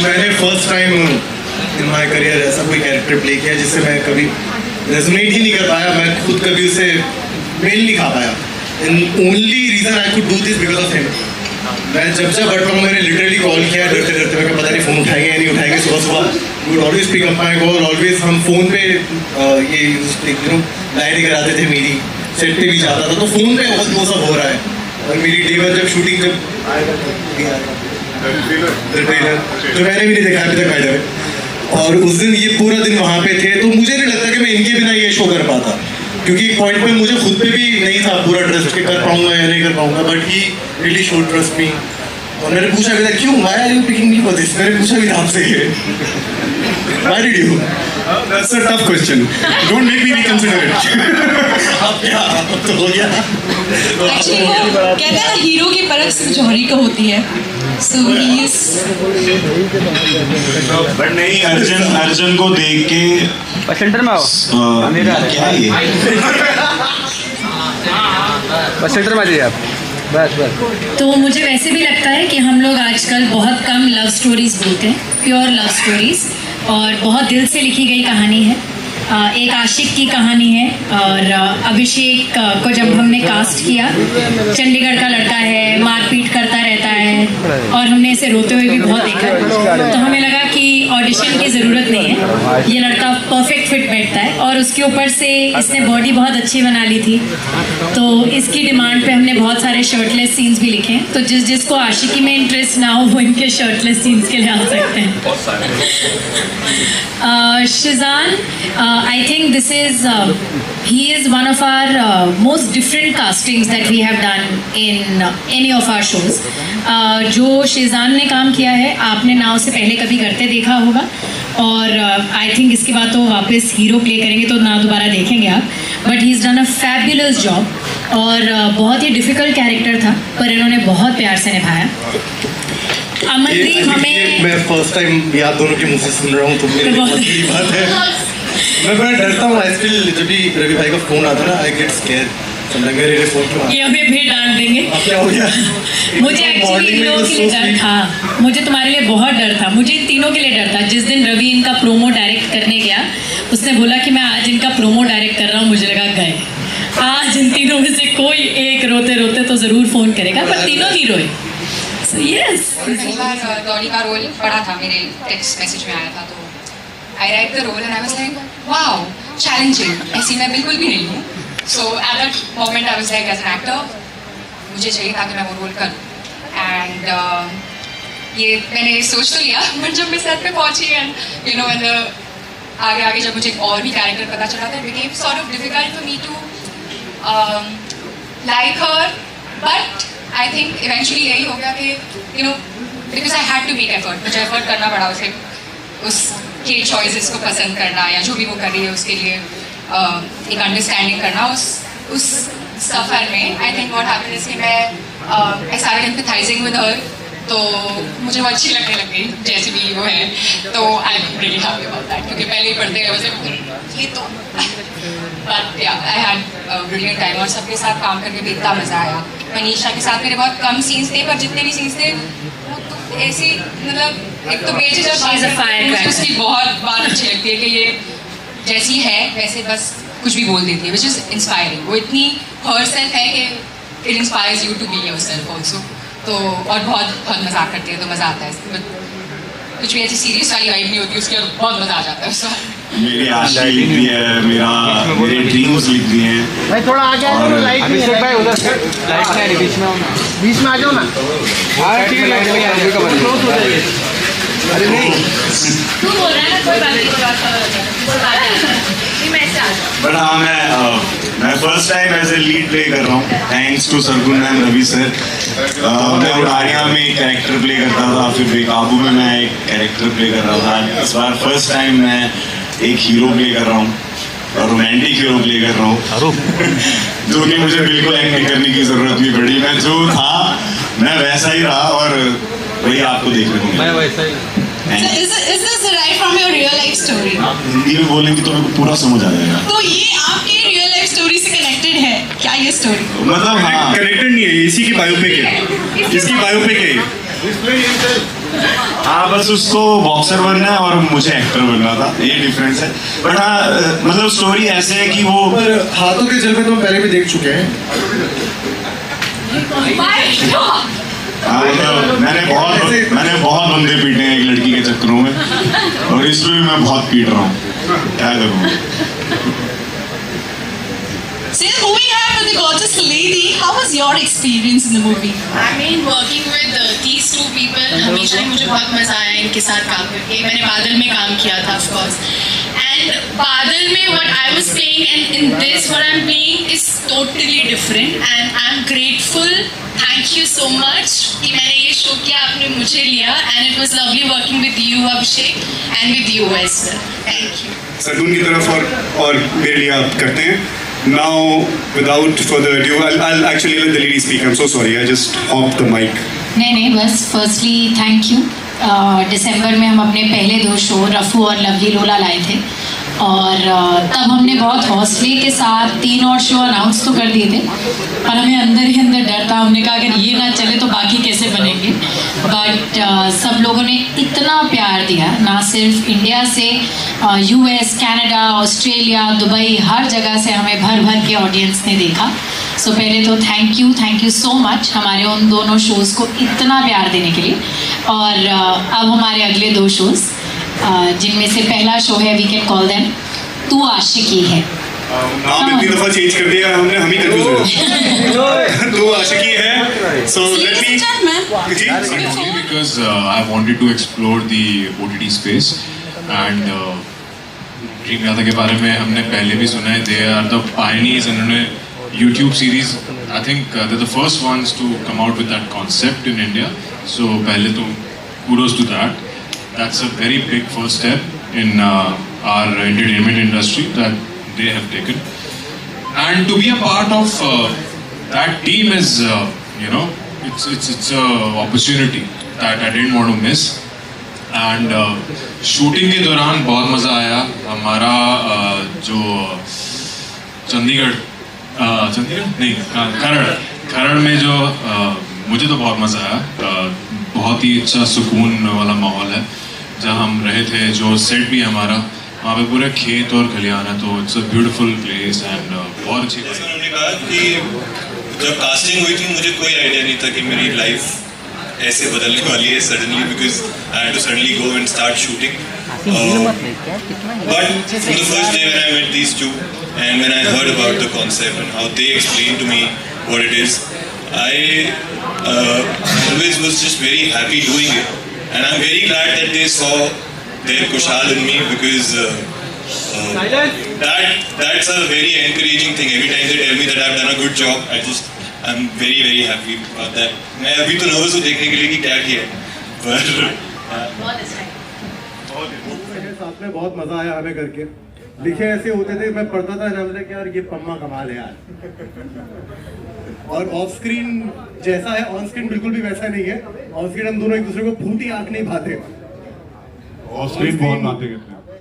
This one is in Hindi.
मैंने first time in my career ऐसा कोई कैरेक्टर प्ले किया जिससे मैं कभी रेजोनेट ही नहीं कर पाया, मैं खुद कभी उसे मेल नहीं खा पाया। And only reason I could do this because of him. मैं जब हट रहा हूँ, मैंने लिटरली कॉल किया डरते डरते, मैं पता नहीं फ़ोन उठाएंगे या नहीं उठाएंगे। सुबह सुबह would always pick up my call, always हम फ़ोन पे ये डायरी कराते थे मेरी, सेट पे भी जाता था, तो फ़ोन पे वो सब हो रहा है। और मेरी डे वन जब शूटिंग जब ट्रेलर तो मैंने भी नहीं देखा अभी तक मैडम, और उस दिन ये पूरा दिन वहाँ पे थे, तो मुझे नहीं लगता कि मैं इनके बिना ये शो कर पाता, क्योंकि एक पॉइंट पे मुझे खुद पे भी नहीं था पूरा ट्रस्ट कि कर पाऊंगा या नहीं कर पाऊंगा, but he really showed trust me. और मैंने पूछा भी था क्यों, why are you picking me for this, मैंने पूछा भी था आपसे ये, why did you? That's a tough question. Don't make me reconsider it. अब क्या, अब तो हो गया। एक्चुअली वो कहते हैं ना, हीरो की परख सिर्फ जौहरी को होती है। So he is... बट नहीं, अर्जुन को देख के सेंटर में आओ, क्या है ये? बस सेंटर में आ जाइए आप, बस। तो मुझे वैसे भी लगता है कि हम लोग आजकल बहुत कम लव स्टोरीज बोलते हैं, प्योर लव स्टोरीज, और बहुत दिल से लिखी गई कहानी है। एक आशिक की कहानी है, और अभिषेक को जब हमने कास्ट किया, चंडीगढ़ का लड़का है, मारपीट करता रहता है, और हमने इसे रोते हुए भी बहुत देखा, तो हमें लगा कि ऑडिशन की ज़रूरत नहीं है, ये लड़का परफेक्ट फिट बैठता है। और उसके ऊपर से इसने बॉडी बहुत अच्छी बना ली थी, तो इसकी डिमांड पे हमने बहुत सारे शर्टलेस सीन्स भी लिखे हैं। तो जिसको आशिकी में इंटरेस्ट ना हो वो इनके शर्टलेस सीन्स के लिए आ सकते हैं। Sheezan, I think this is he is one of our most different castings that we have done in any of our shows. जो शिजान ने काम किया है, आपने ना उसे पहले कभी करते देखा होगा, और आई थिंक इसके बाद तो वापस हीरो प्ले करेंगे तो ना दोबारा देखेंगे आप, but he is done a fabulous job. और बहुत ही डिफ़िकल्ट कैरेक्टर था, पर इन्होंने बहुत प्यार से निभाया। अमनदीप हमें, मैं फर्स्ट टाइम याद दोनों के मुँह से सुन रहा हूँ, तो मेरे लिए बहुत बड़ी बात है। मैं बड़ा डरता हूँ, आई स्टिल, जब भी रवि भाई का फ़ोन आता है ना, आई गेट स्केयर्ड। मेरे फ़ोन क्यों, ये हमें फिर डांट देंगे। अब क्या हो गया? मुझे एक्चुअली इन लोगों के लिए डर था, मुझे तुम्हारे लिए बहुत डर था, मुझे तीनों के लिए डर था। जिस दिन रवि इनका प्रोमो डायरेक्ट करने गया, उसने बोला कि मैं आज इनका प्रोमो डायरेक्ट कर रहा हूँ, मुझे लगा गए आज इन तीनों में से कोई एक रोते रोते तो ज़रूर फ़ोन करेगा, पर तीनों ही रोए। सो यस, पहली बार डॉली का रोल पढ़ा था, मेरे टेक्स्ट मैसेज में आया था, तो I write the role and I was like wow challenging, ऐसी मैं बिल्कुल भी नहीं हूँ। So at that moment I was like as an actor मुझे चाहिए था कि मैं वो रोल करूँ। एंड ये मैंने सोच तो लिया, बट जब मैं सेट पे पहुंची एंड यू नो एंड आगे आगे जब मुझे और भी कैरेक्टर पता चला, तो it became sort of difficult for me to like her, but I think eventually यही हो गया कि you know because I had to make effort, मुझे एफर्ट करना पड़ा उसे, उसके चॉइसेस को पसंद करना, या जो भी वो कर रही है उसके लिए एक अंडरस्टैंडिंग करना उस सफ़र में। I think what happened is कि मैं आई स्टार्टेड एम्पैथाइजिंग विद हर, तो मुझे वो अच्छी लगने लग गई जैसी भी वो है, तो I am really happy about that, क्योंकि पहले ही पढ़ते हुए मुझे ये तो but I had brilliant time, और सबके साथ काम करके भी इतना मज़ा आया। मनीषा के साथ मेरे बहुत कम सीन्स थे, पर जितने भी सीन्स थे तो ऐसी, मतलब एक तो बेझिझक उसकी बहुत बात अच्छी लगती है कि ये जैसी है वैसे बस कुछ भी बोल देती है, विच इज़ इंस्पायरिंग। वो इतनी हर सेल्फ है कि it inspires you to be yourself also. तो और बहुत मजाक करती है, तो मज़ा आता है। कुछ भी ऐसी सीरियस वाली वाइब नहीं होती उसकी, और बहुत मज़ा आ जाता है उसका। मेरी आशिकी लिख दी है, मेरे ड्रीम्स लिख दिए हैं। भाई थोड़ा आगे आ जाओ, लाइट नहीं अभिषेक भाई है, उधर से लाइट नहीं, बीच में बीच में आ जाओ ना। अरे नहीं, तू बोल रहा है ना, कोई बात नहीं, कोई बात नहीं, मैं ऐसे आ जाऊँ। बट हाँ, मैं first time as a lead play कर रहा हूँ, thanks to Sargun ma'am, Ravi sir. मैं उड़ारिया में एक कैरेक्टर प्ले करता था, फिर बेकाबू में मैं एक कैरेक्टर प्ले कर रहा था। इस बार फर्स्ट टाइम मैं एक हीरो प्ले कर रहा हूँ, और रोमांटिक हीरो प्ले कर रहा हूँ जो कि मुझे बिल्कुल एक्टिंग करने की ज़रूरत नहीं पड़ी। मैं जो था मैं वैसा ही रहा, और वही आपको देखने को मिला। Is this right from your real life story? Hindi में बोलेंगे तो मेरे को पूरा समझ आ जाएगा। तो ये आपके रियल लाइफ स्टोरी से कनेक्टेड है क्या ये स्टोरी? मतलब हाँ, कनेक्टेड नहीं है, इसी की बायोपिक है, इसकी बायोपिक है। हाँ, बस उसको बॉक्सर बनना है और मुझे एक्टर बनना था, ये डिफरेंस है। बट हाँ, मतलब स्टोरी ऐसे है कि वो पर हाथों के जलवे तो हम पहले भी देख चुके हैं। हाँ, मतलब मैंने बहुत बंदे पीटे हैं एक लड़की के चक्करों में, और इसमें भी मैं बहुत पीट रहा हूँ, क्या करूँ। So the movie had with the gorgeous lady. How was your experience in the movie? I mean, working with these two people, हमेशा ही मुझे बहुत मजा आया इनके साथ काम करके। मैंने बादल में काम किया था, of course. And बादल में what I was playing and in this what I'm playing is totally different. And I'm grateful. Thank you so much कि मैंने ये शो किया, आपने मुझे लिया, and it was lovely working with you, Abhishek, and with you as well. Thank you. Sargun की तरफ और मेरे लिए आप करते हैं। Now, without further ado, I'll actually let the lady speak. I'm so sorry, I just hopped the mic. नहीं, बस फर्स्टली थैंक यू। दिसंबर में हम अपने पहले 2 शो रफू और लवली लोला लाए थे, और तब हमने बहुत हौसले के साथ 3 और शो अनाउंस तो कर दिए थे, पर हमें अंदर ही अंदर डर था। हमने कहा अगर ये ना चले तो बाकी कैसे बनेंगे। बट सब लोगों ने इतना प्यार दिया, ना सिर्फ इंडिया से, US, कनाडा, ऑस्ट्रेलिया, दुबई, हर जगह से हमें भर भर के ऑडियंस ने देखा। सो पहले तो थैंक यू सो मच हमारे उन दोनों शोज़ को इतना प्यार देने के लिए। और अब हमारे अगले 2 शोज़, जिनमें से पहला शो है वी कैन कॉल देम तू आशिकी है। नाम इतनी दफा चेंज कर दिया हमने, हम ही कंफ्यूज हो गए। तू आशिकी है। So let me. Only because I wanted to explore the OTT space and dream यादा के बारे में हमने पहले भी सुना है। They are the pioneers, इन्होंने YouTube series, I think they're the first ones to come out with that concept in India. So पहले तो kudos to that. That's a very big first step in our entertainment industry that they have taken. And to be a part of that team is, it's a opportunity that I didn't want to miss. And shooting के दौरान बहुत मज़ा आया। हमारा जो चंडीगढ़ नहीं, खरड़ में जो मुझे तो बहुत मज़ा आया। बहुत ही अच्छा सुकून वाला माहौल है जहाँ हम रहे थे। जो सेट भी हमारा वहाँ पे पूरे खेत और खलियान है, तो it's a beautiful place and बहुत अच्छी। जैसे उन्होंने कहा कि जब कास्टिंग हुई थी मुझे कोई आइडिया नहीं था कि मेरी लाइफ ऐसे बदलने वाली है suddenly, because I had to suddenly go and start shooting. But from the first day when I met these two and when I heard about the concept and how they explained to me what it is, I always was just very happy doing it, and I'm very glad that they saw their Kushal in me, because that's a very encouraging thing. Every time they tell me that I've done a good job, I'm very very happy about that. मैं अभी तो नर्वस हूँ देखने के लिए कि क्या किया, पर बहुत अच्छा है। साथ में बहुत मजा आया हमें करके। लिखे ऐसे होते थे, मैं पढ़ता था ना, कि यार ये पम्मा कमाल है यार। और ऑफ स्क्रीन जैसा है ऑन स्क्रीन बिल्कुल भी वैसा नहीं है। ऑन स्क्रीन हम दोनों एक दूसरे को फूटी आंख नहीं भाते। ऑफ स्क्रीन बहुत बातें करते हैं।